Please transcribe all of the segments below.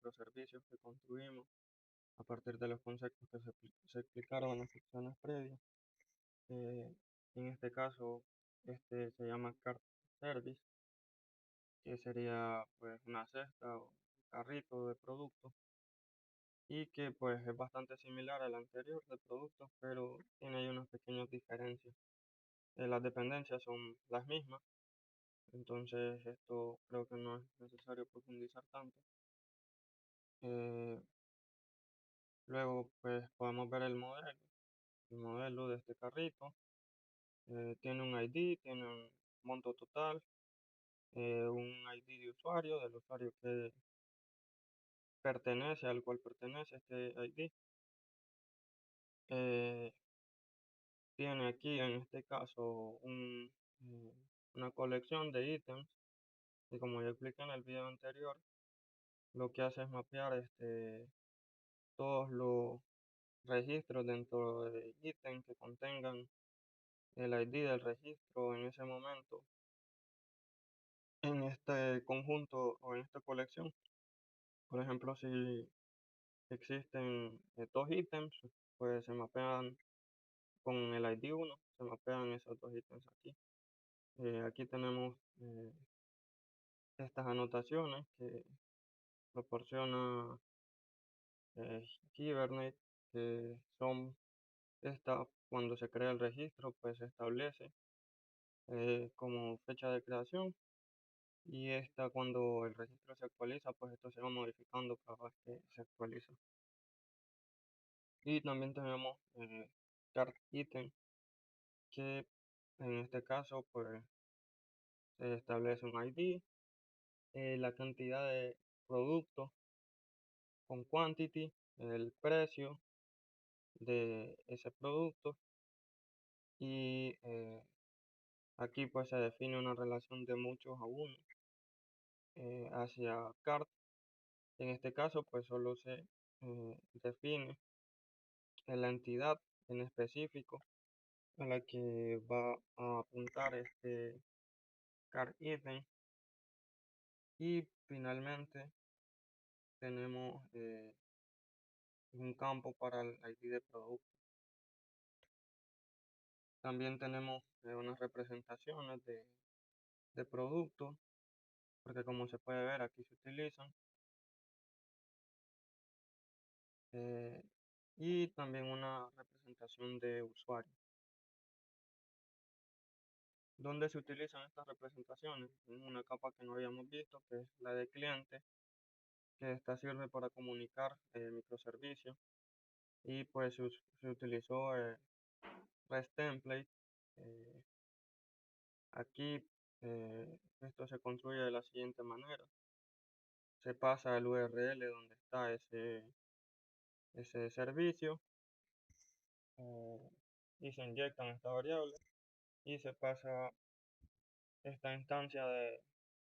microservicios que construimos a partir de los conceptos que se explicaron en las secciones previas. Eh, en este caso, este se llama Cart Service, que sería pues una cesta o carrito de productos y que pues es bastante similar al anterior de productos, pero tiene ahí unas pequeñas diferencias. Las dependencias son las mismas, entonces esto creo que no es necesario profundizar tanto. Eh, Luego pues podemos ver el modelo de este carrito. Tiene un ID, tiene un monto total, un ID de usuario, del usuario que pertenece, al cual pertenece este ID. Eh, Tiene aquí en este caso eh, una colección de ítems y como ya expliqué en el video anterior, lo que hace es mapear todos los registros dentro de ítems que contengan el ID del registro en ese momento en este conjunto o en esta colección. Por ejemplo, si existen dos ítems, pues se mapean con el ID 1, se mapean esos dos ítems aquí. Aquí tenemos estas anotaciones que proporciona Hibernate, que son cuando se crea el registro, pues se establece como fecha de creación y esta cuando el registro se actualiza, pues esto se va modificando cada vez que se actualiza. Y también tenemos cart item, que en este caso pues se establece un ID, la cantidad de productos con quantity, el precio de ese producto y aquí pues se define una relación de muchos a uno hacia cart. En este caso pues solo se define la entidad en específico a la que va a apuntar este cart item y finalmente tenemos un campo para el ID de producto. También tenemos unas representaciones de productos, porque como se puede ver aquí se utilizan. eh, y también una representación de usuario. ¿Dónde se utilizan estas representaciones? En una capa que no habíamos visto, que es la de cliente, que esta sirve para comunicar microservicios y pues se utilizó REST template. eh, Aquí esto se construye de la siguiente manera. Se pasa al URL donde está ese servicio eh, y se inyectan esta variable y se pasa esta instancia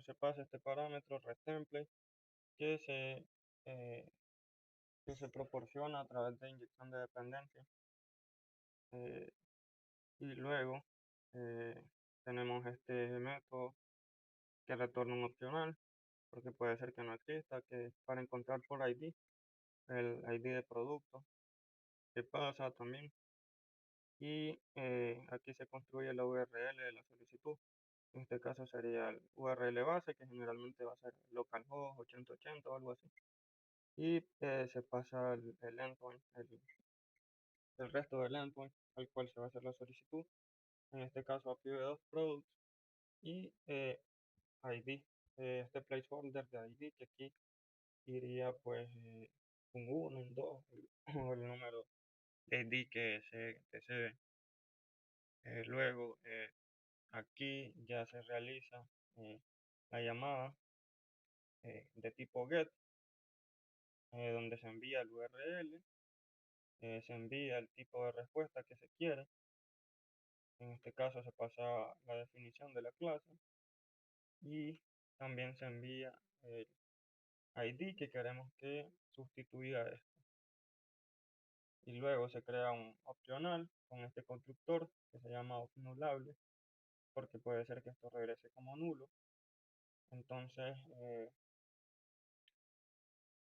se pasa este parámetro REST-template que eh, que se proporciona a través de inyección de dependencia. eh, y luego eh, tenemos este método que retorna un opcional, porque puede ser que no exista, que es para encontrar por ID, el ID de producto, que pasa también. Y aquí se construye la URL de la solicitud. En este caso sería el URL base, que generalmente va a ser localhost 8080 o algo así. Y se pasa el endpoint, el resto del endpoint al cual se va a hacer la solicitud. En este caso API2 products y ID, este placeholder de ID que aquí iría pues un 1, un 2 o el número de ID que se desee. Luego aquí ya se realiza la llamada de tipo GET, donde se envía el URL, se envía el tipo de respuesta que se quiere. En este caso se pasa la definición de la clase y también se envía el ID que queremos que sustituya esto. Y luego se crea un opcional con este constructor que se llama opnulable, porque puede ser que esto regrese como nulo. Entonces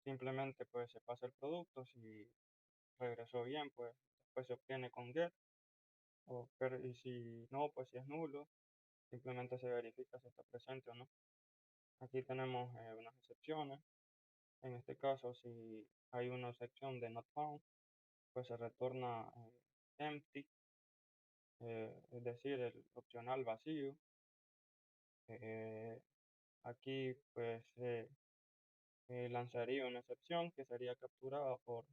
simplemente pues se pasa el producto, si regresó bien, pues después se obtiene con get, y si no, pues si es nulo, simplemente se verifica si está presente o no. Aquí tenemos unas excepciones. En este caso, si hay una sección de not found, pues se retorna empty, es decir, el opcional vacío. Eh, Aquí pues lanzaría una excepción que sería capturada por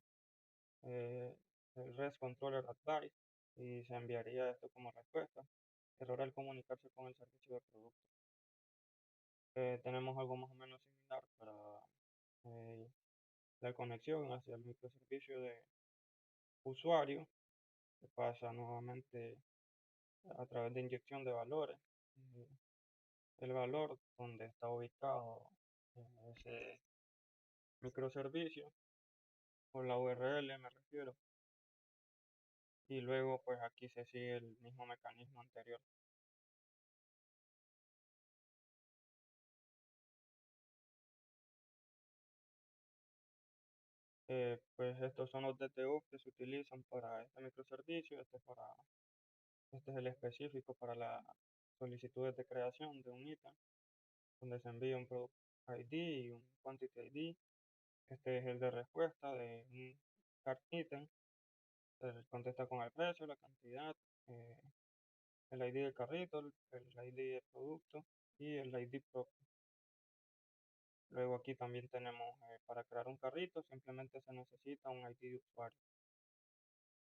eh, el REST Controller Advice y se enviaría esto como respuesta. Error al comunicarse con el servicio de producto. Tenemos algo más o menos similar para eh, la conexión hacia el microservicio de usuario, que pasa nuevamente a través de inyección de valores. Eh, el valor donde está ubicado ese microservicio, o la URL me refiero, y luego pues aquí se sigue el mismo mecanismo anterior. Pues estos son los DTU que se utilizan para este microservicio. Este es el específico para las solicitudes de creación de un ítem, donde se envía un product ID y un quantity ID. Este es el de respuesta de un cart item. Se contesta con el precio, la cantidad, eh, el ID del carrito, el ID del producto y el ID propio. Luego aquí también tenemos para crear un carrito simplemente se necesita un ID de usuario.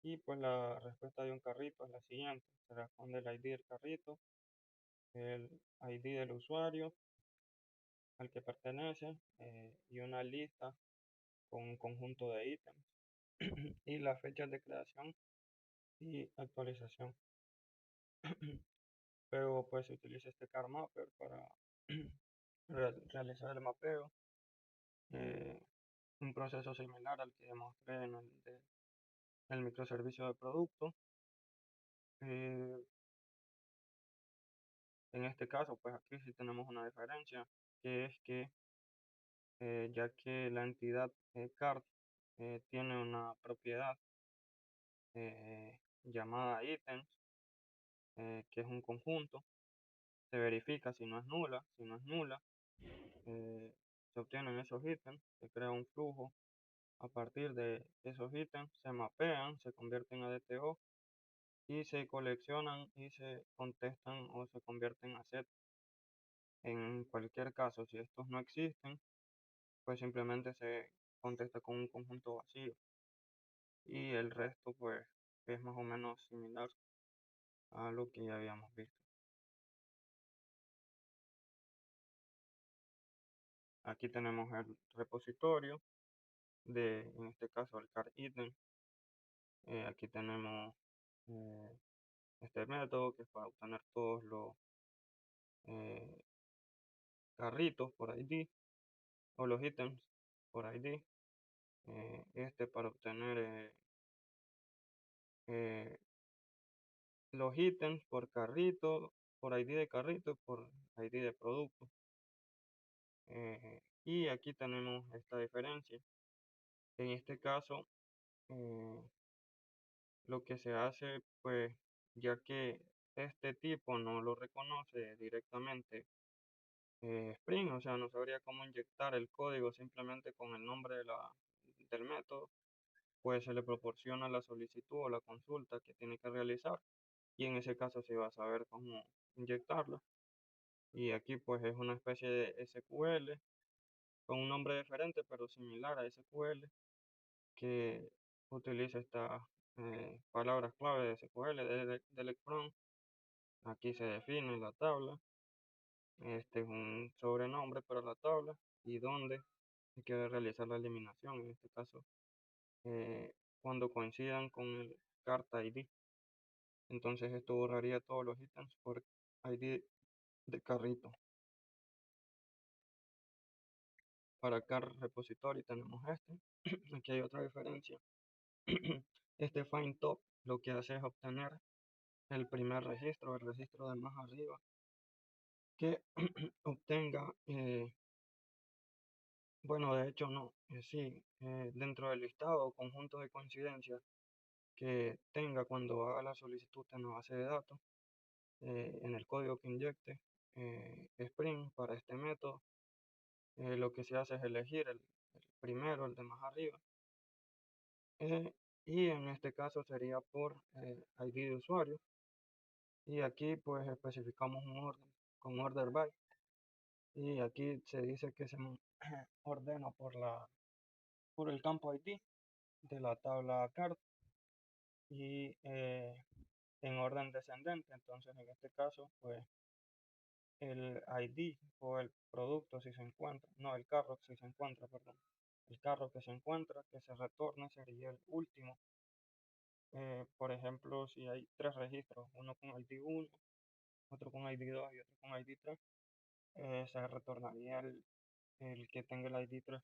Y pues la respuesta de un carrito es la siguiente. Se responde el ID del carrito, el ID del usuario al que pertenece y una lista con un conjunto de ítems y las fechas de creación y actualización. Pero pues se utiliza este car mapper para realizar el mapeo. eh, un proceso similar al que demostré en el microservicio de producto. Eh, en este caso, pues aquí sí tenemos una diferencia, que es que ya que la entidad cart tiene una propiedad llamada ítems, que es un conjunto, se verifica si no es nula, si no es nula, se obtienen esos ítems, se crea un flujo a partir de esos ítems, se mapean, se convierten a DTO y se coleccionan y se contestan o se convierten a set. En cualquier caso, si estos no existen, pues simplemente se contesta con un conjunto vacío y el resto pues es más o menos similar a lo que ya habíamos visto. Aquí tenemos el repositorio en este caso el car item. Aquí tenemos eh, este método que es para obtener todos los eh, carritos por ID o los ítems por ID. Este para obtener eh, los ítems por carrito, por ID de carrito y por ID de producto. Y aquí tenemos esta diferencia. En este caso, eh, lo que se hace, pues, ya que este tipo no lo reconoce directamente Spring, o sea, no sabría cómo inyectar el código simplemente con el nombre del método, pues se le proporciona la solicitud o la consulta que tiene que realizar y en ese caso se va a saber cómo inyectarlo. Y aquí pues es una especie de SQL con un nombre diferente pero similar a SQL que utiliza estas palabras clave de SQL de Electron. Aquí se define la tabla. Este es un sobrenombre para la tabla y donde se quiere realizar la eliminación, en este caso, eh, cuando coincidan con el carta ID. Entonces esto borraría todos los ítems por ID de carrito. Para car repository tenemos este. Aquí hay otra diferencia. Este find top lo que hace es obtener el primer registro, el registro de más arriba, que obtenga Bueno, de hecho no, sí, dentro del listado o conjunto de coincidencias que tenga cuando haga la solicitud en la base de datos, en el código que inyecte Spring para este método, lo que se hace es elegir el primero, el de más arriba, eh, y en este caso sería por ID de usuario, y aquí pues especificamos un orden con order by, y aquí se dice que se ordena por el campo ID de la tabla cart y en orden descendente. Entonces, en este caso, pues el ID o el producto si se encuentra, no, el carro si se encuentra, perdón, el carro que se encuentra, que se retorne sería el último. Por ejemplo, si hay tres registros, uno con ID 1, otro con ID 2 y otro con ID 3, se retornaría el que tenga el ID 3.